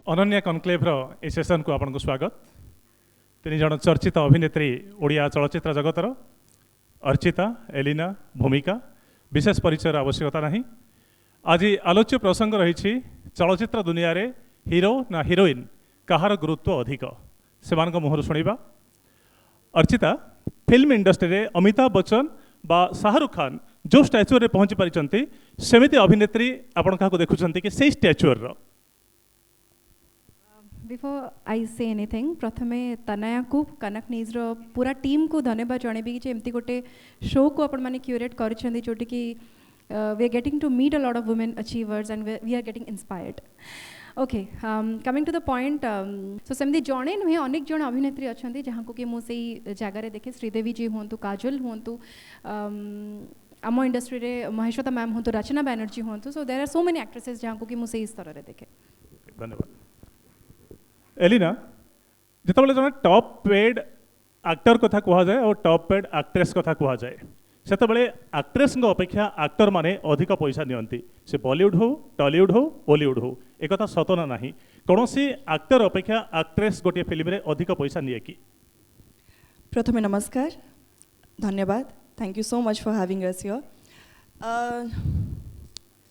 Ananya कनक्लेव्र A session को आपन को स्वागत। तीन जन चर्चित अभिनेत्री ओडिया चलचित्र जगतर अर्चिता, एलिना, भूमिका विशेष परिचय आवश्यकता नहीं। आज आलोच्य प्रसंग रही चलचित्र दुनिया रे हीरो ना हिरोइन कहार गुरुत्व अधिक से मुहर शुणा। अर्चिता, फिल्म इंडस्ट्री रे अमिताभ बच्चन बा शाहरुख खान जो स्टैच्यूर रे पहुंची पारिचंती सेमिति अभिनेत्री आपण का देखुचंती कि से स्टैच्यूर रो। बिफोर आई से एनीथिंग प्रथमे तनया को कनक न्यूज रो पूरा टीम को धन्यवाद जणेबी कि एमती गोटे शो को आपण माने क्यूरेट करछंदी जोटी कि we are getting to meet a lot of women achievers and we are getting inspired. Okay, coming to the point, so सेमती जणे नुहे अनेक जण अभिनेत्री अच्छी जहाँ को कि मुझे जगार देखे श्रीदेवी जी हूँ, काजल हूँ, आम इंडस्ट्री रे महेश्वता मैम हूँ, रचना बैनर्जी हूँ, so there are so many actresses जहाँ को कि मुझे स्तर में देखे। धन्यवाद। एलिना, जिते जन टॉप पेड एक्टर कथा कह जाए और टॉप पेड एक्ट्रेस कथा कह जाए से एक्ट्रेस अपेक्षा एक्टर माने अधिक पैसा नियंती, से बॉलीवुड हो, टॉलीवुड हो, बॉलीवुड हो, एक कथा सतना नहीं। कौन सी एक्टर अपेक्षा एक्ट्रेस गोटे फिल्म रे अधिक पैसा निये कि? प्रथमे नमस्कार, धन्यवाद, thank you so much for having us here.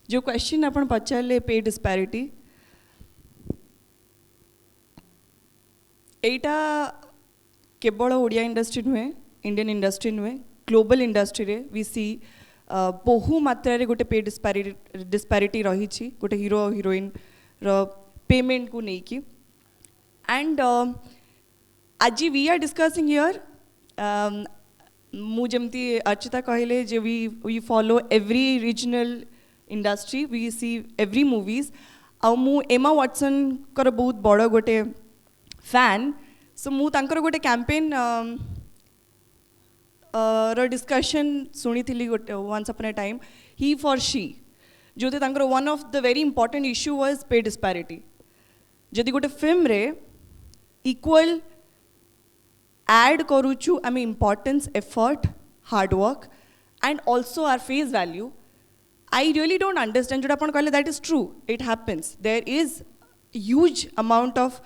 जो क्वेश्चन अपन पचारे पे डिस्पैरिटी, एटा केवल ओडिया इंडस्ट्री नुहे, इंडियन इंडस्ट्री नुहे, ग्लोबल इंडस्ट्री रे वी सी बहु मात्रा रे गोटे पे डिस्पैरिटी रही छी गोटे हीरो हीरोइन रो पेमेंट को नहीं की। एंड आज वी आर डिस्कसिंग हियर, मु जमती अर्चिता कहले जे we follow every regional industry, we see every movies. आ मु एमा वाटसन कर बहुत बड़ गोटे फैन, सो मु तांकर गोटे कैंपेन रो डिस्कशन सुनी थी गोटे once upon a time, he for she, जो तांकर one of the very important issue was pay disparity. जदि गोटे फिल्म रे इक्वल ऐड करूचु आम importance, effort, hard work and also our face value, I really don't understand. जो आप कहले that is true, it happens, there is huge amount of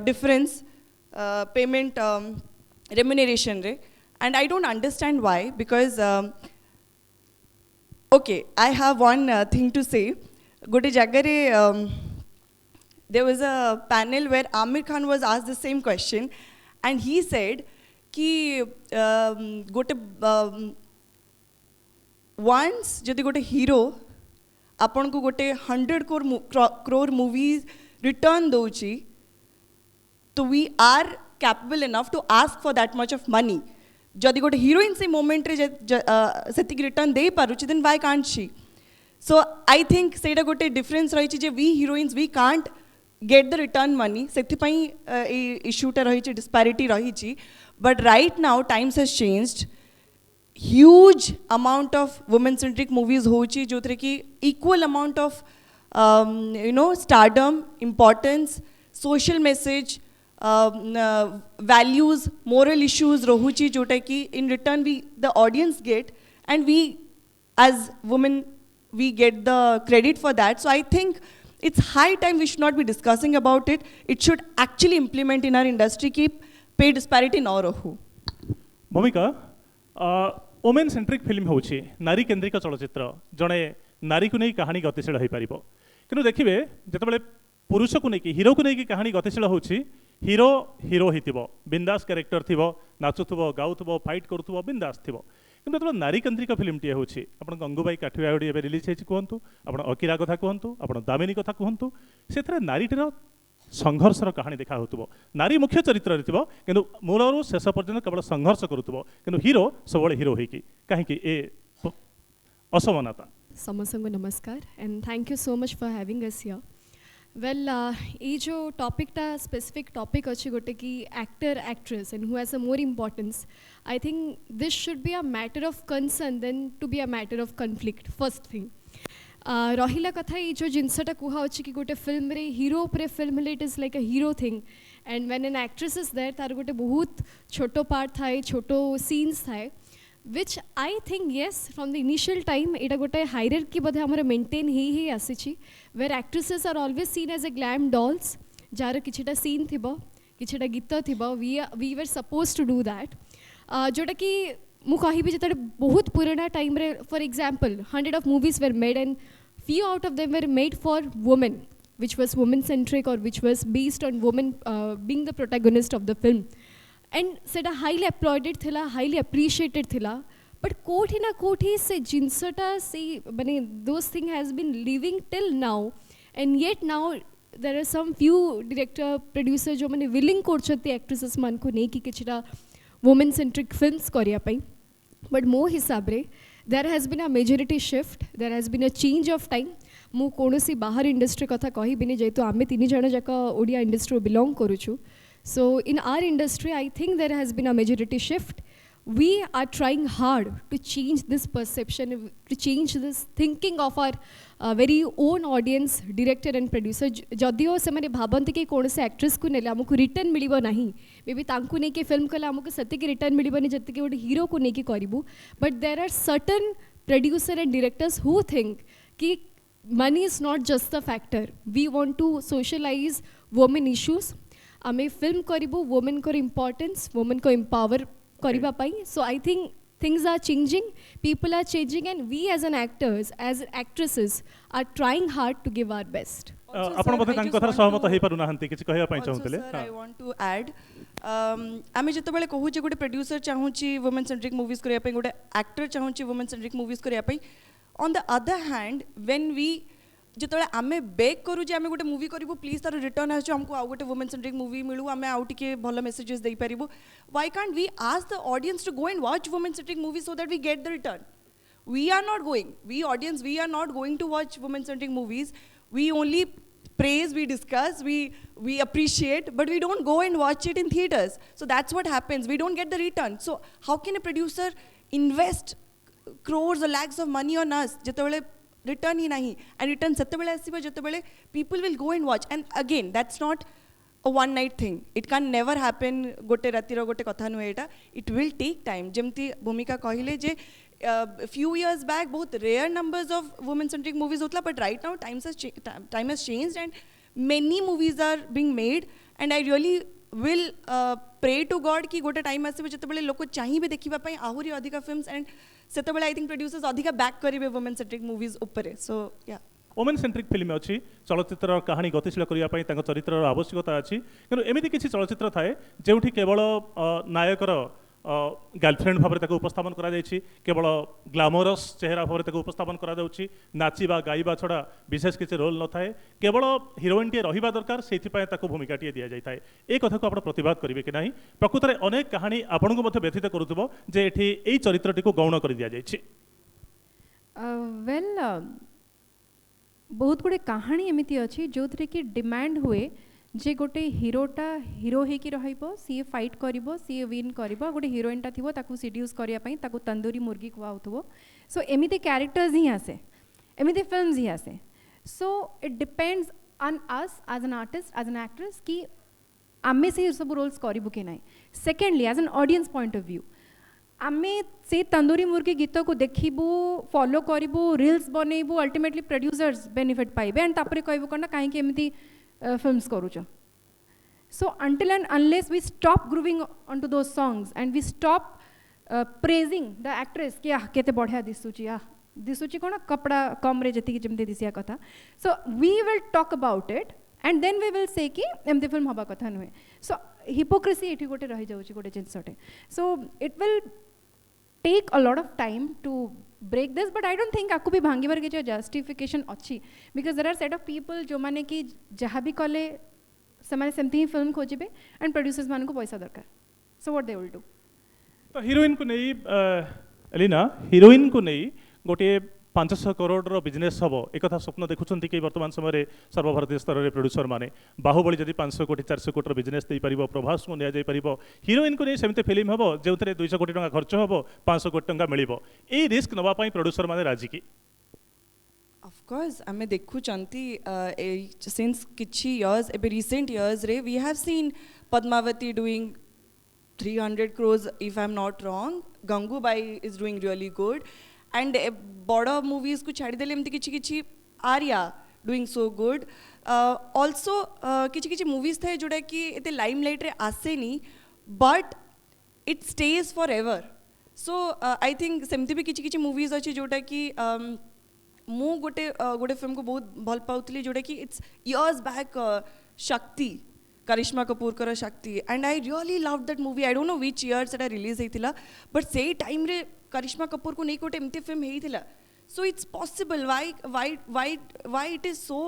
difference payment remuneration रे, and I don't understand why, because okay, I have one thing to say. गोटे जगह रे there was a panel where Amir Khan was asked the same question and he said कि गोटे once जदि गोटे hero आपन को गोटे 100 crore मूवी रिटर्न दौची, तो we are capable enough to ask for that much of money. जदि गोटे हीरोइन से मोमेंट रे सेतिक रिटर्न दे पारुची, then why can't she? So I think सेटा गोटे डिफरेंस रही जे we heroines we can't get the return money, सेति पई ए इश्यूटा रही डिस्पैरिटी रही। But right now times has changed, huge amount of women centric movies होची जो थे कि equal amount of you know stardom, importance, social message, values, moral issues rohuchi jota ki in return we the audience get, and we as women we get the credit for that. So I think it's high time we should not be discussing about it. It should actually implement in our industry ki pay disparity na rahu. भूमिका, women centric film होची नारी केंद्रिक चलचित्र, जड़े नारी को नहीं कहानी गतिशील हो पार, कि देखिए जिते पुरुष को लेकिन हीरो को लेकिन कहानी गतिशील होची, हीरो हीरो हिथिबो, बिंदास कैरेक्टर थिबो, नाचुथबो, गाउथबो, फाइट करूथबो, बिंदास थिबो। किंतु तो नारी केंद्रिक फिल्म टी होची, आपण गंगूबाई काठियावाड़ी एबे रिलीज हेची कहंतु, आपण अकीरा कथा कहंतु, आपण दामिनी कथा कहंतु, सेथरे नारीटर संघर्षर कहानी देखा होतबो। नारी मुख्य चरित्र रे थिबो, किंतु मूलरु शेष पर्यंत केवल संघर्ष करूथबो, किंतु हीरो सबळे हीरो हेकी काहे कि ए असमानता। समस्तଙ୍କୁ नमस्कार and thank you so much for having us here. Well, ये जो टॉपिक टा स्पेसिफिक टॉपिक अच्छी गोटे कि actor actress and who has a more importance, I think this should be a matter of concern than to be a matter of conflict. First thing रहिला कथा ये जो जिनसटा कुहा अच्छी कि गोटे फिल्म रे हीरो उपरे फिल्म हेले it is like a hero thing, and when an actress is there तार गोटे बहुत छोटो पार्ट थाए, छोटो सीन्स थाए, which I think yes from the initial time it gote hierarchy bodhe amara maintain hi आसी where actresses are always seen as a glam dolls जार किछिटा सीन थिबो किछिटा गीत थिबो we were suppose to do that जोटा कि मु कहिबि जे बहुत पुराना टाइम रे for example 100 of movies were made and few out of them were made for women, which was women centric or which was based on women being the protagonist of the film, and seta highly applauded thila, highly appreciated thila, but koti na koti se jinsata se bane those thing has been living till now, and yet now there are some few director producer jo mane willing korchati actresses man ko nei ki kichira women centric films kariya pai, but mo hisab re there has been a majority shift, there has been a change of time. मु कोनोसी बाहर industry कथा कहि बिनी जेतु आमे तीन जण जाक Odia industry belong करूछु. So in our industry I think there has been a majority shift. We are trying hard to change this perception, to change this thinking of our very own audience, director and producer. जदियो से माने भाबंत के कोनोसी actress को नेले हमको return मिलिबो नाही, may be तांकु नै के फिल्म कला हमको सत्य के रिटर्न मिलिबो नै जत्ते के गोटे हीरो को नै के करिबु, but there are certain producer and directors who think कि money is not just the factor. We want to socialize women issues. आमे फिल्म करिबु women को importance, women को empower करिबा पाई. So I think things are changing, people are changing, and we as an actors, as actresses, are trying hard to give our best. आपण बोधे तांको कथार सहमत हेइ पारु नाहंती किछि कहया पई चाहुतले. I want to add आमे जते बेले कहू जे गोटे प्रोड्यूसर चाहूची वुमेन सेंट्रिक मूवीज करिया पई, गोटे एक्टर चाहूची वुमेन सेंट्रिक मूवीज करिया पई. On the other hand, when we जिते आमे बेक करूँ जे आमे गोटे मूवी करूँ प्लीज तार रिटर्न आस हमको आउ गोटे वुमेन सेंट्रिक मूवी मिलू, आमे आउ टिके भल मेसेजेस दे पारिबु. Why can't we ask the audience to go and watch women centric movie so that we get the return. We are not going, we audience, we are not going to watch women centric movies. We only praise, we discuss, we appreciate, but we don't go and watch it in theaters. So that's what happens, we don't get the return. So how can a producer invest crores or lakhs of money on us jetebele return hi nahi, and return setebele asiba jetebele people will go and watch. And again, that's not a one night thing, it can never happen gote ratiro gote katha nu eta, it will take time. Jemti bhumika kahile je few years back बहुत rare numbers of women centric movies hotla, but right now time has changed and many movies are being made, and I really will pray to God कि गोटे time आसे जतबेले लोक चाहिबे देखिबा पई आहुरी अधिका films, and सेतबेले आई थिंक प्रोड्यूसर्स अधिका बैक करिवे वुमेन सेंट्रिक मूवीज ऊपर. सो या वुमेन सेंट्रिक फिल्म अच्छी चलचित्र कहानी गतिशील करने चरित्र आवश्यकता अच्छी, किंतु एमती किसी चलचित्र थाए जो केवल नायकर गर्लफ्रेंड भाव में उपस्थापन करा जायछि, केवल ग्लैमरस चेहरा भाव में उपस्थापन करा जाउछि, नाचिबा गाइबा छड़ा विशेष किसी रोल न थाए, केवल हिरोइन टे रहिबा दरकार, सेथिपाय ताको भूमिका टे दिया जाय थाए. ए कथा को आपण प्रतिवाद करिवे कि नाही? प्रकृत रे अनेक कहानी आपन को मध्य व्यथित करूथबो जे एठी एई चरित्रटी को गौण कर दिया जायछि. वेल बहुत गुड़े कहानी एमती अच्छी जो थे कि डिमांड हुए जे गोटे हिरोटा हिरो होकि रहिबो, सी फाइट करिबो, सी विन करिबो, गोटे हिरोइनटा थिबो ताकू सिड्यूस करिया पई ताकू तंदूरी मुर्गी खुआउथबो. सो एमिति कैरेक्टर्स ही आसे, एमिति फिल्म्स ही आसे. So it depends on us as an artist, as an actress कि आमे से सब रोल्स करिबो कि नाही. Secondly as an audience point of view आमे से तंदूरी मुर्गी गीत को देखिबू, फॉलो करिबू, रील्स बनैबू, अल्टीमेटली प्रोड्यूसर्स बेनिफिट पाइबे एंड तापरे कहबू कना काहे कि एमिति फिल्म्स करूछ. So until and unless we stop grooving onto those songs and we stop praising the actress कि केते बढ़िया दिसुची, दिसुची कोन कपड़ा कम रे जति जेमते दिसिया कथा. So we will talk about it and then we will say कि एमती फिल्म हवा कथा नुहे. सो हिपोक्रेसी एठी गोटे रहि जाउची गोटे जिनसटे. So it will take a lot of time to break this, but I don't think आपको भी भांगीबार के जो justification अच्छी, because there are set of people जो माने कि जहाँ भी कले समाने सेमती ही फिल्म खोजिबे and producers मान को पैसा दरकार. So what they will do? तो हीरोइन को नहीं एलिना, हीरोइन को नहीं गोटे 500 करोड़ बिजनेस हम एक स्वप्न देखुं कि वर्तमान समय सर्वभारतीय स्तर में प्रोड्यूसर माने बाहुबली जदि 500 कोटी 400 कोटी बिजनेस दे पारिबो, प्रभास को निया पारिबो, हीरोइन को नहीं सेमते फिल्म हम जो 200 कोटी टंका खर्च हम 500 कोटी टंका मिलिबो. ए रिस्क नवा पई प्रोड्यूसर माने राजी की? ऑफ कोर्स आमे देखु चंती सिंस किछि इयर्स एबे रिसेंट इयर्स रे we have seen Padmavati doing 300 crores if I'm not wrong, Gangubai is doing really good, and बड़ मूवीज को छाड़ी देले एमती किछि किछि Aarya doing so good. Also किसी किसी मूवीज थे जोटा कि एते लाइमलाइट रे आसेनी but it stays forever so I think सेमती भी किसी किसी मूवीज अच्छी जोटा कि मु गोटे गोटे फिल्म को बहुत भल पाउली जोटा कि इट्स इयर्स बैक शक्ति करिश्मा कपूर कर शक्ति and I really love that movie I don't know which year सेटा रिलीज होइतिला बट से टाइम रे करिश्मा कपूर को नहीं गोटे एमती film होइतिला so it's possible why it is so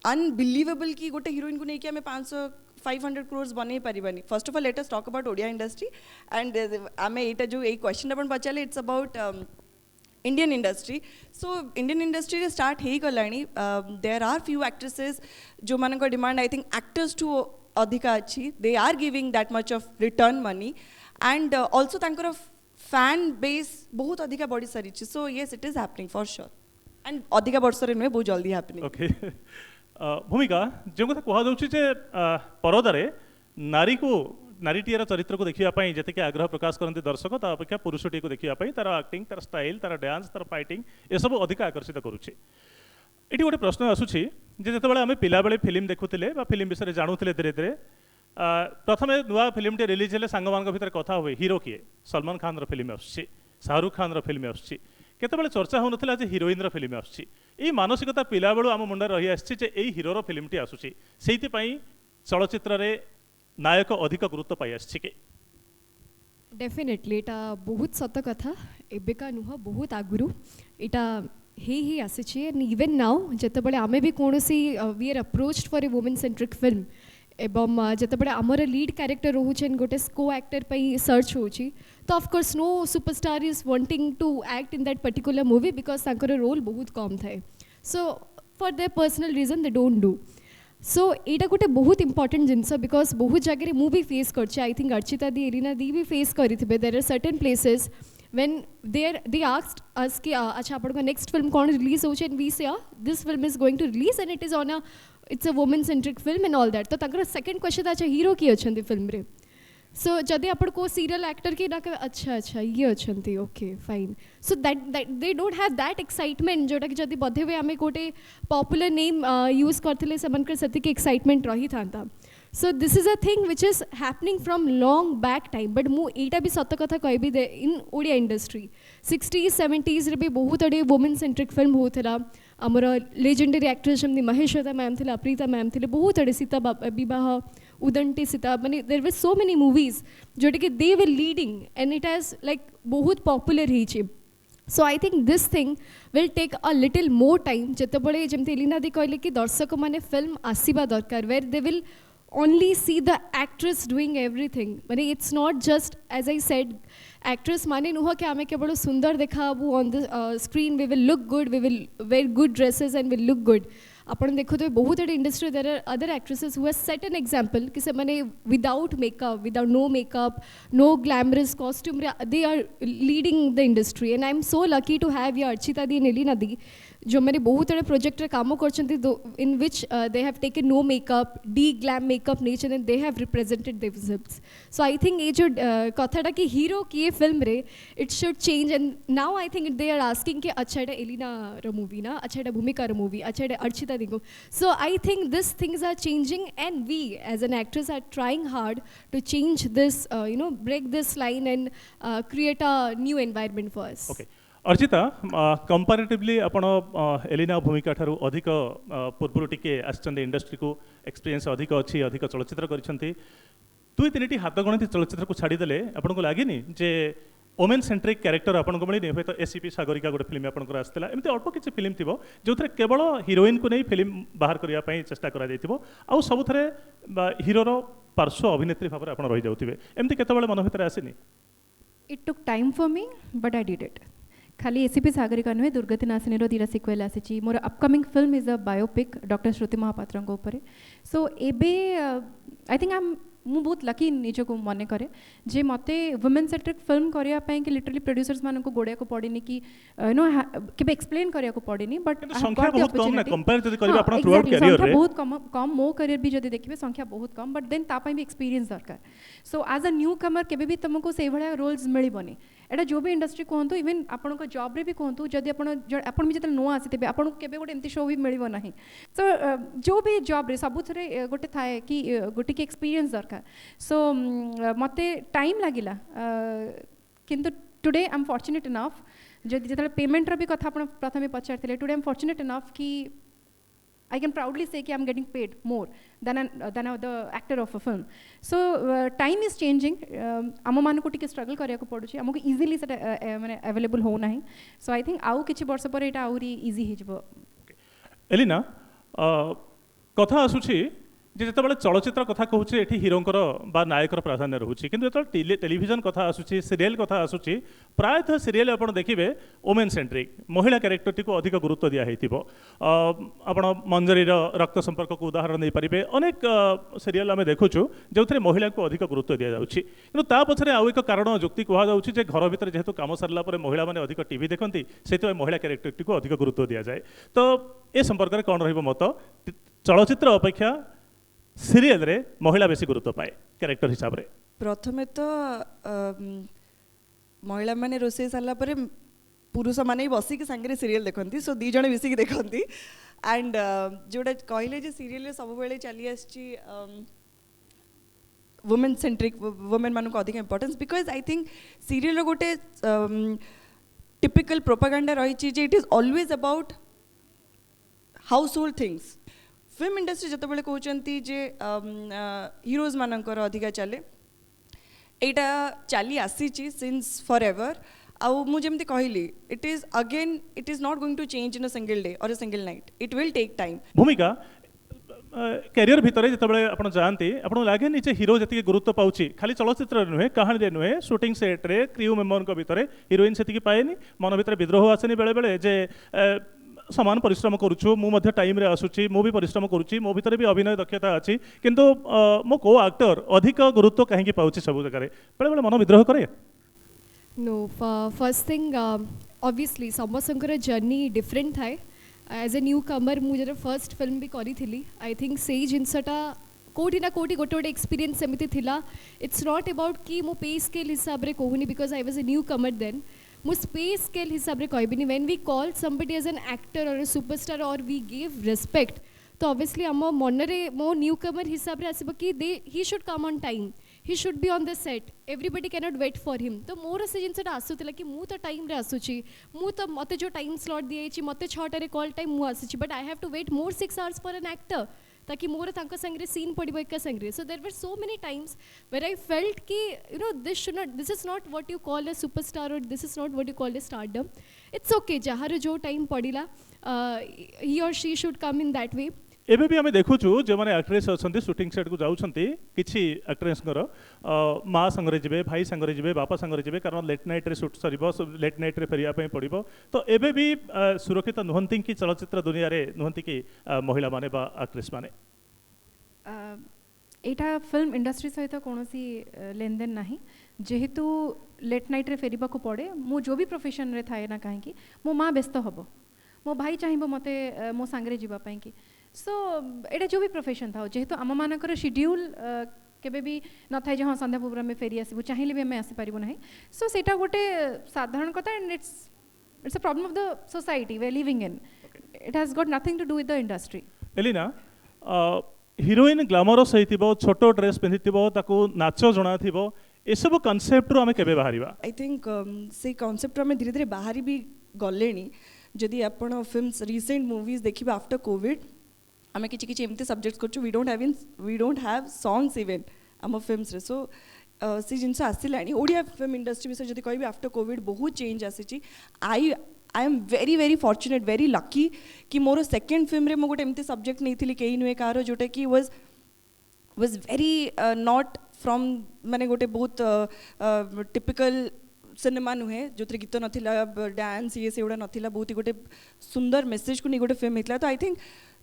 unbelievable कि गोटे हीरोइन को नहीं कि हमें 500 crores बने पारिबानी first of all let us talk about Odia industry and आमे एटा जो एक क्वेश्चन अपन पचाले it's about Indian industry so Indian industry start हो गलानी देयर आर फ्यू एक्ट्रेसेस जो मान demand I think actors too अधिका अच्छी they are giving that much of return money and also तांकर फैन बेस बहुत अधिका बढ़ी सारी so yes it is happening for sure and अधिका वर्ष नुहे बहुत जल्दी हैपनिंग ओके भूमिका जो कथा कह जाउछि जे परदारे नारी को नारीटीर चरित्र को देखा जी आग्रह प्रकाश करते दर्शक ता अपेक्षा पुरुषटी को देखा तार एक्टिंग तार स्टाइल तार डांस तार फाइटिंग ये सब अधिक आकर्षित करुच्छे। ये गोटे प्रश्न आसूची जो आम पिला बेले फिल्म देखुले फिल्म विषय जानूले धीरे धीरे प्रथम नुआ फिल्म टे रिलीज हेले सांग मान भितर कथा हुए हीरो किए सलमान खान फिल्म आसूची शाहरुख खान फिल्म आसूची केतबेले चर्चा होनथिला जे हिरोइन फिल्म आसूची ये मानसिकता पिला बेलू आम मुंडे रही आसी हीरोर फिल्मटी आसूची सेइति पई चलचित्र रे नायक अधिक गुरुत्व पाई आछि डेफिनेटली एटा बहुत सत कथा एबेका नुह बहुत आगुरु एटा ही आसी एंड इवन नाउ जितेबाला आमे भी कौन we are approached for a women centric film एवं जितेबाला आमर लीड कैरेक्टर रोचे गोटे को एक्टर पर सर्च होची तो of course no superstar is wanting to act in that particular movie because तांकर रोल बहुत कम थाए so for their personal reason they don't do so यहाँ गोटे बहुत इंपॉर्टेंट जिनस बिकॉज बहुत जगह मुझे फेस कर आई थिंक अर्चिता दी एलिना दी भी फेस करेंगे there are certain places when they asked us कि अच्छा आपको नेक्स्ट फिल्म कौन रिलीज हो and we say this film is going to release and it's a women centric film and all that तो तक second question अच्छा hero किए अच्छा फिल्म रे सो जदि आपण को सीरियल एक्टर के ना अच्छा अच्छा ये अच्छे okay fine so that they don't have that excitement जोटा कि जदि बधे हुए आम गोटे पॉपुलर नेम यूज करते से एक्साइटमेंट रही था so this is a thing which is happening from long back time but मुझे भी सत कथा कहबी इन ओडिया इंडस्ट्री 60s 70s रे भी बहुत अड़े वुमेन सेंट्रिक फिल्म होता आमर लेजेंडरी एक्ट्रेस जमी महेश्वता मैम थे प्रीता मैम थे बहुत अड़े सीता बह उदंती सीता माने देर वर सो मेनी मूवीज जोटा कि they were leading and it has like बहुत पॉपुलर ही so I think this thing will take a little more time जितेबाला जमी एलिना दी कहले कि दर्शक मैंने फिल्म आसवा दरकार where they will only see the actress doing everything माने it's not just as I said actress माने नुह कि आमे केवल सुंदर देखाबू on the screen we will look good we will wear good dresses and will look good अपन देखो तो बहुत अड़े industry there are other actresses who have set an example कि से माने without makeup without no makeup no glamorous costume they are leading the industry and I am so lucky to have ये अर्चिता दी एलिना दी जो मैंने बहुत अड़े प्रोजेक्ट काम कर in which they have taken no makeup de glam makeup nature and they have represented themselves so I think ये जो कथाटा कि हीरो किए फिल्म रे it should change and now I think they are asking कि अच्छा एटा Elina रो movie ना अच्छा एटा भूमिका रो मूवी अच्छा एटा अर्चिता दी so I think these things are changing and we as an actress are trying hard to change this break this line and create a new environment for us okay Archita comparatively आपण Elina भूमिका ठारू अधिक पूर्व टिके आछन्ते industry को experience अधिक अच्छी अधिक चलचित्र करिसंती दुई तीन हाथ गणित चलचित्र को छाड़ी देले आपण को लागेनी जे वुमेन सेंट्रिक कैरेक्टर आपन को मिलनी हुए तो एसीपी सागरिका गोटे फिल्म आपन आसला एमती अल्प किसी फिल्म थी जो थे केवल हिरोइन को नहीं फिल्म बाहर करने चेष्टा कर सबुथे हिरोर पार्श्व अभिनेत्री भाव में आप रही जाऊे एमती केतबेले मन भीतर आसनी it took time for me but I did it खाली एसीपी सागरिका नुहे दुर्गति नासिनी दीटा सिक्वेल आसी मोर upcoming film is a biopic doctor Shruti Mohapatra उपर सो एबे आई थिंक आई एम मु बहुत लकी निज को मन करे जे मते वुमेन सेंट्रिक फिल्म करिया पई कि लिटरली प्रोड्यूसर्स मानन को गोड़िया को पड़ेनी कि केबे एक्सप्लेन करिया को पड़ेनी बट संख्या बहुत कम ना कंपेयर जदी करबा आपण थ्रू आउट करियर रे बहुत कम मो करियर भी जदी देखिबे संख्या बहुत कम बट देन ता पई भी एक्सपीरियंस दरकार सो एज अ न्यू कमर केबे भी तुमको से भलिया रोल्स मिलिबनी एटा जो भी इंडस्ट्री कहतु इवन आपण जॉब रे भी कहतु जदि आपण भी जतले नुआ आसीते आपण केबे गोटे एमती शो भी मिलिबो नाही सो जो भी जॉब रे सब थरे गोटे थाए कि गोटे की एक्सपीरियंस दरकार सो मते टाइम लागिला किंतु today I am fortunate enough जदि जतले पेमेंट रो भी कथा आपण प्रथमे पचारथिले today I am fortunate enough कि I can proudly say कि I'm getting paid more than the actor of a film. So time is changing. आम मान को टिके struggle करिया को पड़ुछि हमको easily से माने available हो नाही. So I think आउ किछि वर्ष पर एटा आउरी easy हे जबो. एलिना कथा आसुछि जे जेतेबेले चलचित्र कथा कहूछि एठी हिरोंकर बा नायकर प्राधान्य रहउछि किंतु जेतेबेले टेलीविजन कथा आसुछि सीरियल कथा आसुछि प्रायतः सीरियल आपण देखिबे वुमेन सेंट्रिक महिला कैरेक्टरटी को अधिक गुरुत्व दिया हेतिबो आपण मंजरी रक्त संपर्क को उदाहरण दे परिबे अनेक सीरियल आमे देखुछु जोथरे महिला को अधिक गुरुत्व दिया जाउछि किंतु ता पछरे आउ एक कारण जुक्ति कहवा जाउछि जे घर भितर जेहेतु काम सरला परे महिला माने अधिक टीवी देखंती सेतो महिला कैरेक्टरटी को अधिक गुरुत्व दिया जाए तो ए संपर्क रे कोन रहइबो मत चलचित्र अपेक्षा सीरियल रे महिला बेसी गुरुत्व पाए कैरेक्टर हिसाब रे प्रथमे तो महिला माने रोसे साला परे पुरुष माने बसी के संगे सीरियल देखंती सो दी जणे बेसी के देखंती एंड जोडा कहले जे सीरियल रे सब बेले चली आछि वुमेन सेंट्रिक वुमेन मानको अधिक importance because I think serial रो गोटे टिपिकल प्रोपेगेंडा रही छि जे it is always about household things film industry जितेबाला कहते जे हीरोज मानकर अधिका चले यहाँ चली आसी सिंस फॉर एवर आउ मुझे कहली it is not going to change in a single day or a single night it will take time भूमिका कैरियर भितर जितेबाला आपण जानते आपन लागे नीचे हीरो जति गुरुत्व पाउची खाली चलचित्र नुहे कहानी रे नुहे शूटिंग सेट रे क्रू मेंबर को भितर हीरोइन सेति पाएनी मन भितर विद्रोह आसेनी बेले बेले जे समान परिश्रम करुछु मु मध्य टाइम रे आसुची मु भी परिश्रम करुची मो भितर भी अभिनय दक्षता अछि किंतु मो को एक्टर अधिक गुरुत्व कहीं पाउची सब जगह बेले बेले मन विद्रोह करे नो फर्स्ट थिंग ऑब्वियसली समस्तंकर जर्नी डिफरेंट थाए एज ए न्यू कमर मु जरा फर्स्ट फिल्म भी करी थिली आई थिंक सेही जिनसटा कोठी ना कोठी गोटे गोटे एक्सपीरियंस सेमिति थिला इट्स नॉट अबाउट कि मो पे स्केल हिसाब रे कहूनी because I was a newcomer then मु स्पेस स्केल हिसाब रे कहबिनी when we call somebody as an actor or a superstar or we give respect तो ऑब्वियसली आम मन रे मो न्यू कमर हिसाब रे आसीबो कि they he should come on time he should be on the set everybody cannot wait for him तो मोर से जिनसटा आसुतला कि मु तो टाइम रे आसुची मु तो मते जो टाइम स्लॉट दिएछि मते 6 टारे कॉल टाइम मु आसुची but I have to wait more 6 hours for an actor ताकि मोर तांका संगे सीन पड़ो एक संगे so there were so many times where I felt कि you know this is not what you call a superstar or this is not what you call a stardom it's okay जहाँ जो time पड़ा he or she should come in that way एबे भी आमे देखुछु जे माने actress अछंती shooting set को जाउछंती किछि actress कर माँ संगरे जिबे भाई संगरे जिबे बापा संगरे जिबे कारण लेट नाइट रे शूट सरिबो लेट नाइट रे फेरिया पय पड़िबो तो एबे भी सुरक्षित नुहंती कि चलचित्र दुनिया रे नुहंती कि महिला माने बा एक्ट्रेस माने एटा फिल्म इंडस्ट्री सहित कोनोसी लेन देन नाही जेहेतु लेट नाइट रे फेरिबा को पड़े मु जो भी प्रोफेशन रे थाए ना काहे कि मो माँ व्यस्त हबो मो भाई चाहिबो मते मो संगरे जिबा पय कि सो एटा जो भी प्रोफेशन था जेहेतु आम मानकर शेड्यूल केबे भी न थाए जे हाँ संध्या पूर्व में फेरी आसबू चाहिए भी आम आसी पारिबो नाही सो सेटा गोटे साधारण कथा and it's a problem of the society we living in it has got nothing to do with the industry Elina heroine glamorous होइतिबो छोटो ड्रेस पिंधितिबो ताको नाचो जणा थिबो ए सब कांसेप्ट रो आमे केबे बाहरिबा आई थिंक से कांसेप्ट रो आमे धीरे धीरे बाहरी भी गलेनी जदि आपण फिल्म्स रिसेंट मूवीज देखिबा आफ्टर कोविड आम कि एमती सब्जेक्ट कर we don't have songs even आम फिल्म्स रे सो से जिनस आसला ओडिया फिल्म इंडस्ट्री विषय जब कह आफ्टर कोविड बहुत चेंज आसी I am very very fortunate very lucky कि मोर सेकेंड फिल्म रे मो गोटे एमती सब्जेक्ट नहीं थी कहीं नुहे कार जोटा कि वाज वेरी नॉट फ्रॉम माने गोटे बहुत टिपिकल सिनेमा नुहे जो गीत नाला डांस ये से गुड़ा नाला बहुत ही गोटे सुंदर मेसेज को नहीं गोटे फिल्म होता तो आई थिंक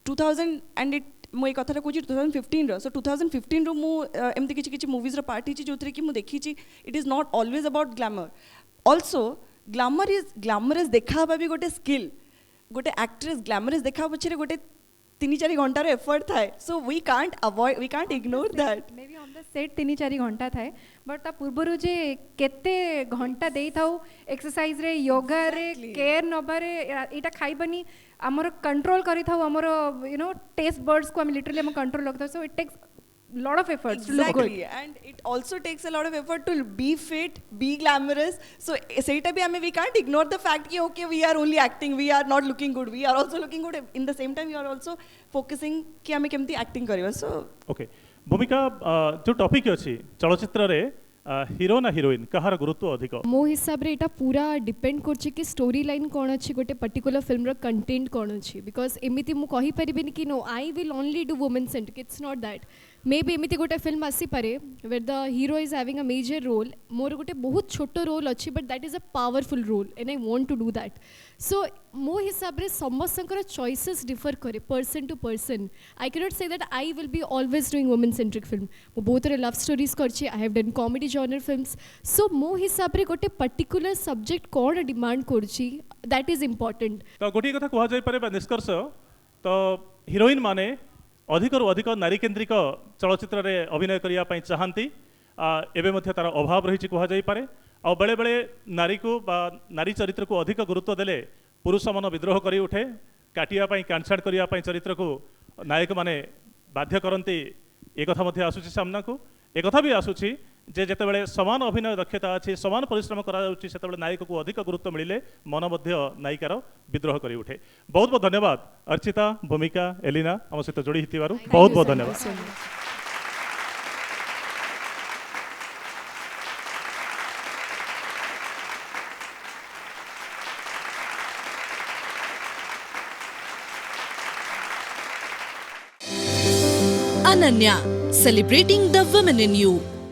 2000 एंड इट मुझे कथा कहूँ 2015 रो सो 2015 रो मु एमती किछि मूवीज रो पार्ट हिची जोथरे कि मु देखी it is not always about glamour also glamorous देखा भी गोटे स्किल गोटे एक्ट्रेस ग्लैमरस देखा पछरे गोटे 3-4 घंटार एफर्ट थाए so we can't ignore that may be on the set 3-4 घंटा थाए बट ता पूर्वर जे केते घंटा देई थाउ एक्सरसाइज रे योगा रे केयर नबारे एटा खाइबनी हमर कंट्रोल करी थाउ हमर यू नो टेस्ट बर्ड्स को हम लिटरली हम कंट्रोल लगता so it takes lot of efforts to look good. Exactly, and it also takes a lot of effort to be fit, be glamorous. So seita bhi we can't ignore the fact ki okay we are only acting, we are not looking good, we are also looking good. In the same time, we are also focusing ki ame kemti acting kariba. So okay भूमिका जो topic अछि चलचित्र रे hero ना heroine कहार गुरुत्व अधिक मो हिसाब रे एटा पूरा डिपेंड करछि कि स्टोरी लाइन कोन अछि गोटे पर्टिकुलर फिल्म रो कंटेंट कोन अछि बिकॉज एमिति मु कहि परिबिनी कि no I will only do women centric it's not that may be एमिति गोटे फिल्म आसी पारे where the hero is having a major role मोर गोटे बहुत छोट रोल अछि but that is a powerful role and I want to do that so मो हिसाब रे समस्तकर चॉइसेस डिफर करे person to person I can not say that I will be always doing women centric film मु बहुत रे love stories करछि I have done comedy genre films so मो हिसाब रे गोटे पर्टिकुलर सब्जेक्ट कोन डिमांड करछि दैट इज इंपोर्टेंट तो गोटी कथा कहा जाय पारे निष्कर्ष तो हीरोइन माने अधिकरु अधिक नारी केन्द्रिक चलचित्र रे अभिनय करिया पई चाहंती एबे मध्य तार अभाव रही कहा जाय पारे आ बेले बेले नारी को बा नारी चरित्र को अधिक गुरुत्व देले पुरुष मन विद्रोह करी उठे काटिया पई कांछाड़ करिया पई चरित्र को नायक माने बाध्य करंती एक कथा मध्य आसुची सामना को एक कथा भी आसुची जे जेतेबेले समान अभिनय दक्षता अछि समान परिश्रम करा जाउची सेतेबेले नायक को अधिक गुरुत्व मिलिले मन मध्य नायिकार विद्रोह करी उठे बहुत बहुत धन्यवाद अर्चिता भूमिका एलिना हम सहित जोड़ी हितिबारु बहुत बहुत धन्यवाद Ananya, celebrating the women in you.